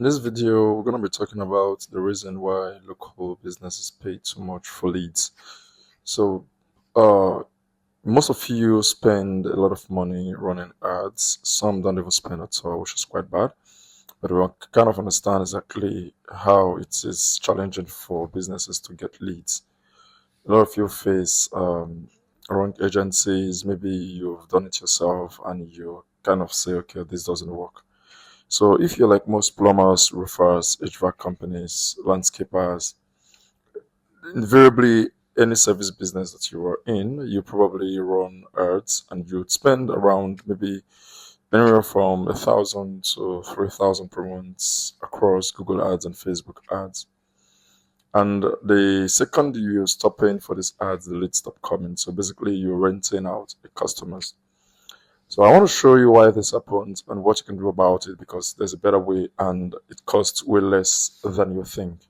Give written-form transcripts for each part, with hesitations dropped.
In this video, we're going to be talking about the reason why local businesses pay too much for leads. So, uh, most of you spend a lot of money running ads. Some don't even spend at all, which is quite bad. But we kind of understand exactly how it is challenging for businesses to get leads. A lot of you face wrong agencies. Maybe you've done it yourself and you kind of say, okay, this doesn't work. So if you're like most plumbers, roofers, HVAC companies, landscapers, invariably any service business that you are in, you probably run ads and you'd spend around maybe anywhere from 1,000 to 3,000 per month across Google ads and Facebook ads. And the second you stop paying for these ads, the leads stop coming. So basically you're renting out the customers. So I want to show you why this happens and what you can do about it, because there's a better way and it costs way less than you think.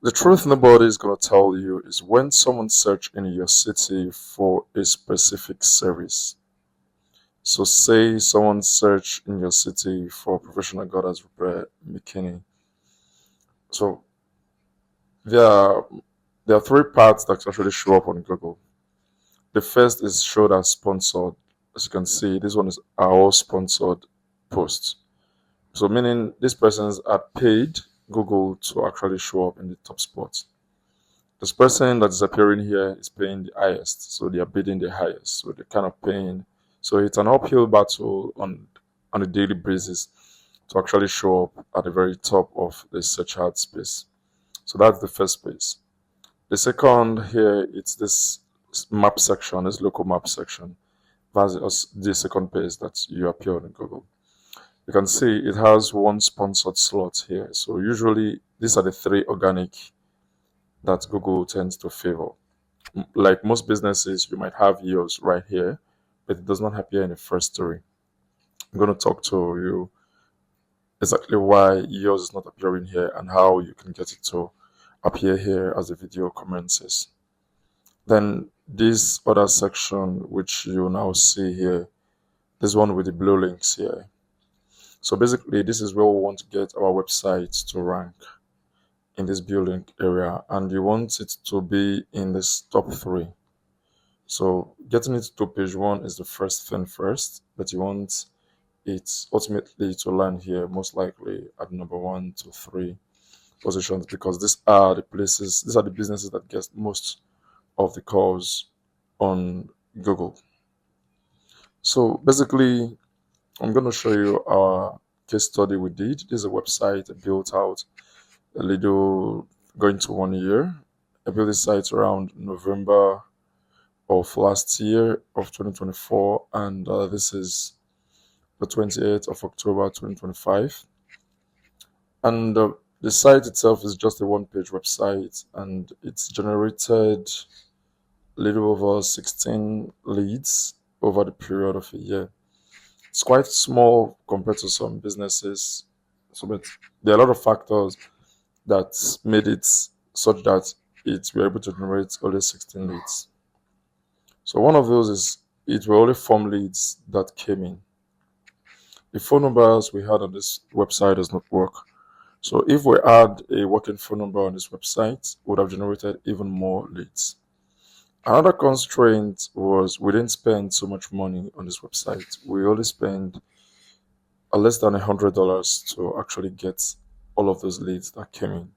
The truth nobody is going to tell you is when someone search in your city for a specific service. So say someone search in your city for professional gutters repair mechanic. So there are three parts that actually show up on Google. The first is showed as sponsored. As you can see, this one is our sponsored posts. So meaning these persons are paid Google to actually show up in the top spots. This person that is appearing here is paying the highest, so they are bidding the highest. So they're kind of paying. So it's an uphill battle on a daily basis to actually show up at the very top of the search ad space. So that's the first space. The second here, it's this map section, this local map section. That's the second page that you appear on Google. You can see it has one sponsored slot here. So usually these are the three organic that Google tends to favor. Like most businesses, you might have yours right here, but it does not appear in the first story. I'm going to talk to you exactly why yours is not appearing here and how you can get it to appear here as the video commences. Then this other section, which you now see here, this one with the blue links here. So basically, this is where we want to get our website to rank in this blue link area, and you want it to be in this top three. So getting it to page one is the first thing first, but you want it ultimately to land here, most likely at number 1 to 3 positions, because these are the businesses that get most of the calls on Google. So basically, I'm going to show you our case study we did. This is a website I built out a little going to 1 year. I built this site around November of last year of 2024, and this is the 28th of October 2025. And the site itself is just a one-page website, and it's generated a little over 16 leads over the period of a year. It's quite small compared to some businesses, but there are a lot of factors that made it such that we're able to generate only 16 leads. So one of those is it were only form leads that came in. The phone numbers we had on this website does not work. So if we add a working phone number on this website, we would have generated even more leads. Another constraint was we didn't spend so much money on this website. We only spent less than $100 to actually get all of those leads that came in.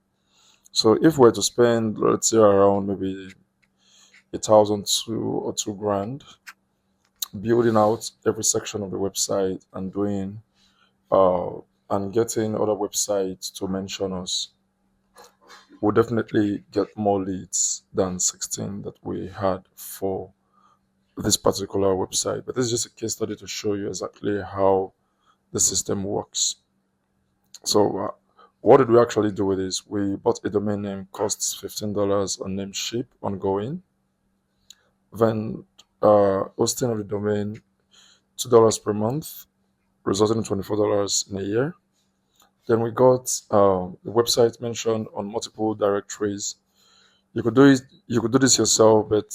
So if we were to spend, let's say, around maybe 1,000 or $2,000 building out every section of the website and doing and getting other websites to mention us, we'll definitely get more leads than 16 that we had for this particular website. But this is just a case study to show you exactly how the system works. So what did we actually do with this? We bought a domain name, costs $15 on Namecheap ongoing. Then hosting of the domain, $2 per month, resulting in $24 in a year. Then we got the website mentioned on multiple directories. You could do this yourself, but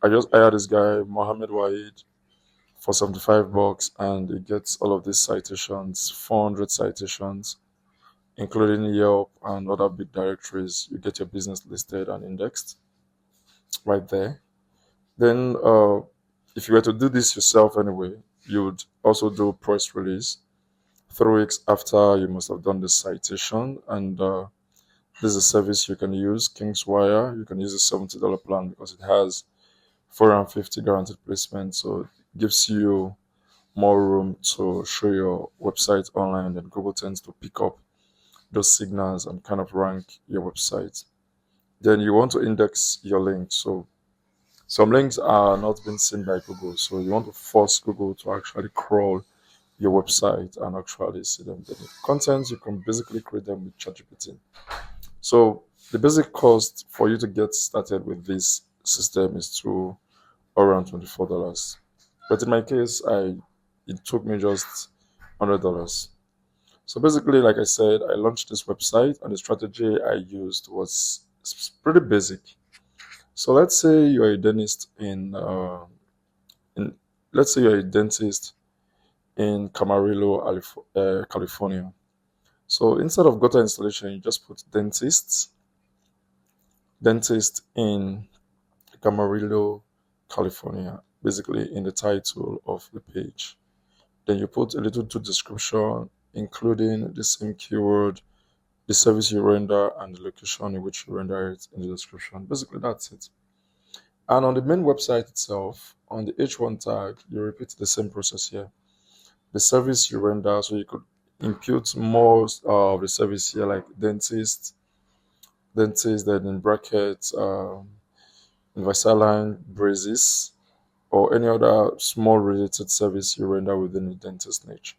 I just hired this guy, Mohammed Wahid, for 75 bucks, and it gets all of these citations, 400 citations, including Yelp and other big directories. You get your business listed and indexed right there. Then, if you were to do this yourself anyway, you would also do press release 3 weeks after you must have done the citation. And this is a service you can use, Kingswire. You can use a $70 plan because it has 450 guaranteed placement. So it gives you more room to show your website online, and Google tends to pick up those signals and kind of rank your website. Then you want to index your links. So some links are not being seen by Google. So you want to force Google to actually crawl your website and actually see them. The contents, you can basically create them with ChatGPT. So the basic cost for you to get started with this system is to around $24. But in my case, it took me just $100. So basically, like I said, I launched this website, and the strategy I used was pretty basic. So let's say you're a dentist in let's say you're a dentist in Camarillo, California. So instead of gutter installation, you just put dentist in Camarillo, California, basically in the title of the page. Then you put a little description, including the same keyword, the service you render, and the location in which you render it in the description. Basically, that's it. And on the main website itself, on the H1 tag, you repeat the same process here. The service you render, so you could impute more of the service here, like dentist, then in brackets, Invisalign, braces, or any other small related service you render within the dentist niche.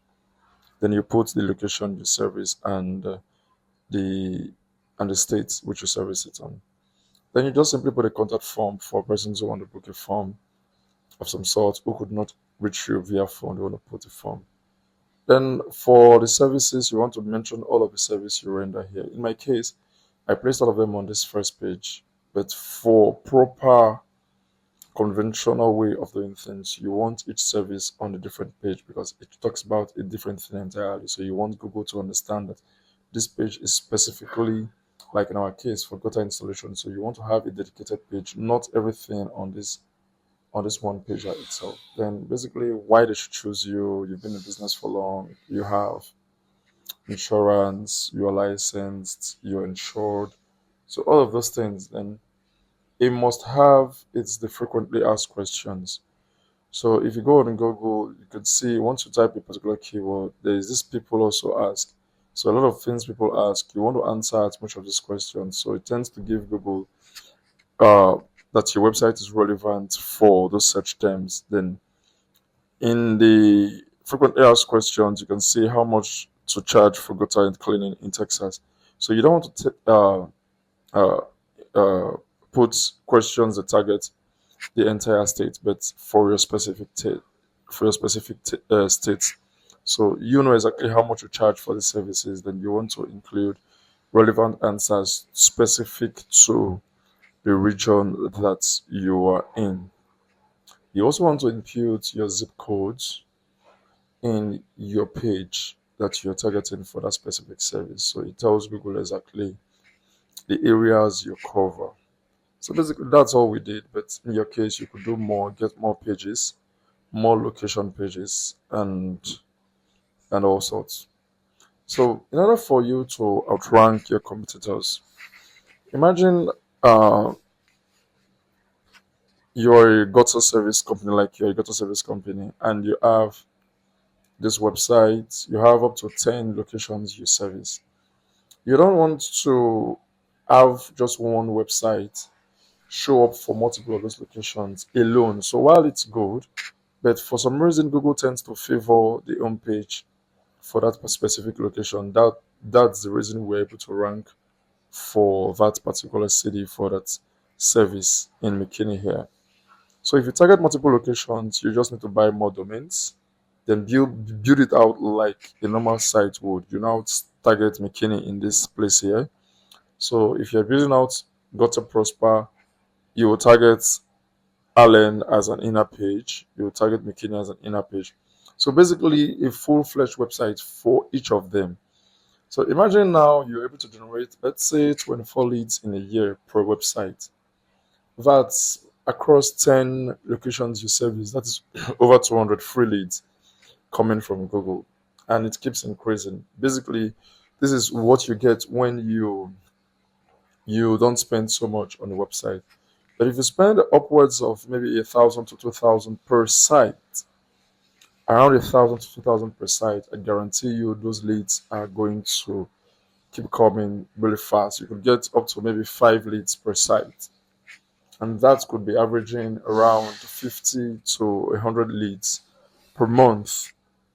Then you put the location you service the and the state which you service it on. Then you just simply put a contact form for persons who want to book a form of some sort who could not reach you via phone. They want to put a form. Then for the services, you want to mention all of the service you render here. In my case, I placed all of them on this first page. But for proper conventional way of doing things, you want each service on a different page because it talks about a different thing entirely. So you want Google to understand that this page is specifically, like in our case, for gutter installation. So you want to have a dedicated page, not everything on this one page itself. Then basically why they should choose you. You've been in business for long, you have insurance, you're licensed, you're insured. So all of those things, then it must have it's the frequently asked questions. So if you go on Google, you could see once you type a particular keyword, there is this people also ask. So a lot of things people ask, you want to answer as much of these questions. So it tends to give Google uh, that your website is relevant for those search terms. Then in the frequently asked questions, you can see how much to charge for gutter and cleaning in Texas. So you don't want to uh, uh, put questions that target the entire state, but for your specific state. So you know exactly how much you charge for the services. Then you want to include relevant answers specific to the region that you are in. You also want to impute your zip codes in your page that you're targeting for that specific service. So it tells Google exactly the areas you cover. So basically, that's all we did. But in your case, you could do more, get more pages, more location pages, and all sorts. So in order for you to outrank your competitors, imagine uh, you're a gutter service company, like you're a gutter service company, and you have this website. You have up to 10 locations you service. You don't want to have just one website show up for multiple of those locations alone. So while it's good, but for some reason Google tends to favor the home page for that specific location. That's the reason we're able to rank for that particular city for that service in McKinney here. So if you target multiple locations, you just need to buy more domains, then build it out like a normal site would. You now target McKinney in this place here. So if you're building out Gutter Prosper, you will target Allen as an inner page. You target McKinney as an inner page. So basically, a full-fledged website for each of them. So imagine now you're able to generate, let's say, 24 leads in a year per website. That's across 10 locations you service. That is over 200 free leads coming from Google, and it keeps increasing. Basically, this is what you get when you don't spend so much on the website. But if you spend upwards of maybe 1,000 to 2,000 per site, around 1,000 to 2,000 per site, I guarantee you those leads are going to keep coming really fast. You could get up to maybe 5 leads per site, and that could be averaging around 50 to 100 leads per month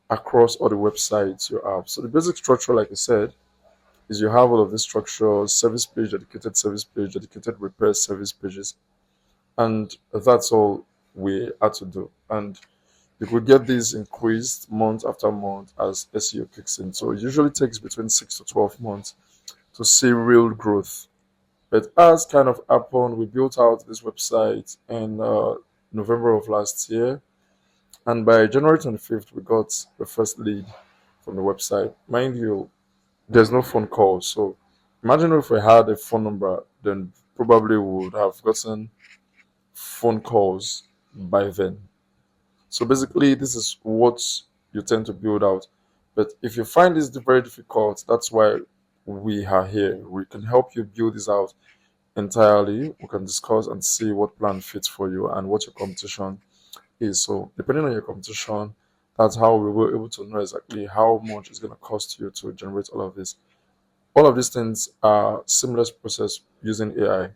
across all the websites you have. So the basic structure, like I said, is you have all of these structures: service page, dedicated repair service pages, and that's all we had to do. And you could get these increased month after month as SEO kicks in. So it usually takes between 6 to 12 months to see real growth. But as kind of happened, we built out this website in November of last year, and by January 25th, we got the first lead from the website. Mind you, there's no phone call. So imagine if we had a phone number, then probably we would have gotten phone calls by then. So basically, this is what you tend to build out. But if you find this very difficult, that's why we are here. We can help you build this out entirely. We can discuss and see what plan fits for you and what your competition is. So depending on your competition, that's how we were able to know exactly how much it's going to cost you to generate all of this. All of these things are seamless process using AI.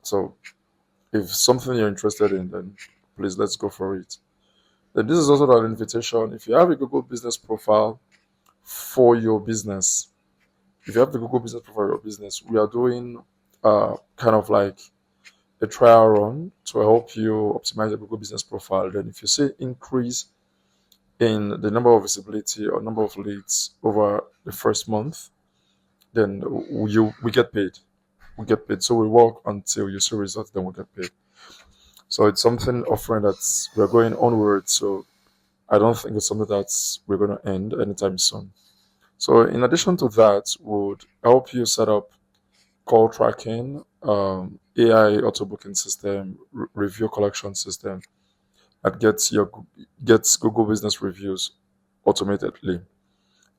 So if something you're interested in, then please let's go for it. Then this is also an invitation. If you have a Google business profile for your business, if you have the Google business profile for your business, we are doing kind of like a trial run to help you optimize your Google business profile. Then if you see increase in the number of visibility or number of leads over the first month, then we get paid. We get paid. So we work until you see results, then we get paid. So it's something offering that we're going onward. So I don't think it's something that we're going to end anytime soon. So in addition to that, would help you set up call tracking, AI auto booking system, review collection system that gets Google business reviews automatically,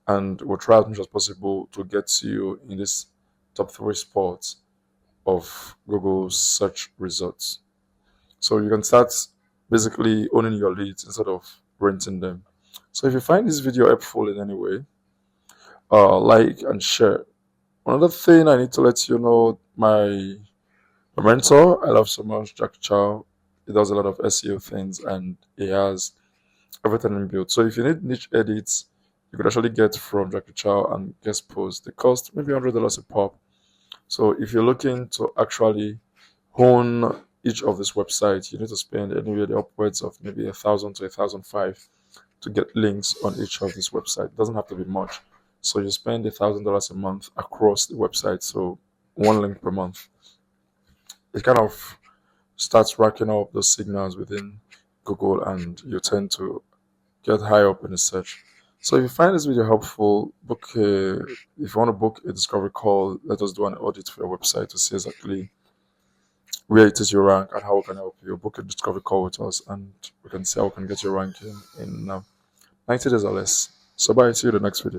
and we'll try as much as possible to get you in this top 3 spots of Google search results. So you can start basically owning your leads instead of renting them. So if you find this video helpful in any way, like and share. Another thing I need to let you know, my mentor, I love so much, Jack Chow. He does a lot of SEO things and he has everything inbuilt. So if you need niche edits, you could actually get from Jack Chow and guest posts. They cost maybe $100 a pop. So if you're looking to actually hone each of these websites, you need to spend anywhere upwards of maybe 1,000 to 1,500 to get links on each of these websites. It doesn't have to be much. So you spend $1,000 a month across the website. So one link per month. It kind of starts racking up those signals within Google, and you tend to get high up in the search. So if you find this video helpful, if you want to book a discovery call, let us do an audit for your website to see exactly where it is you rank and how we can help you. Book a discovery call with us, and we can see how we can get your ranking in 90 days or less. So bye, see you in the next video.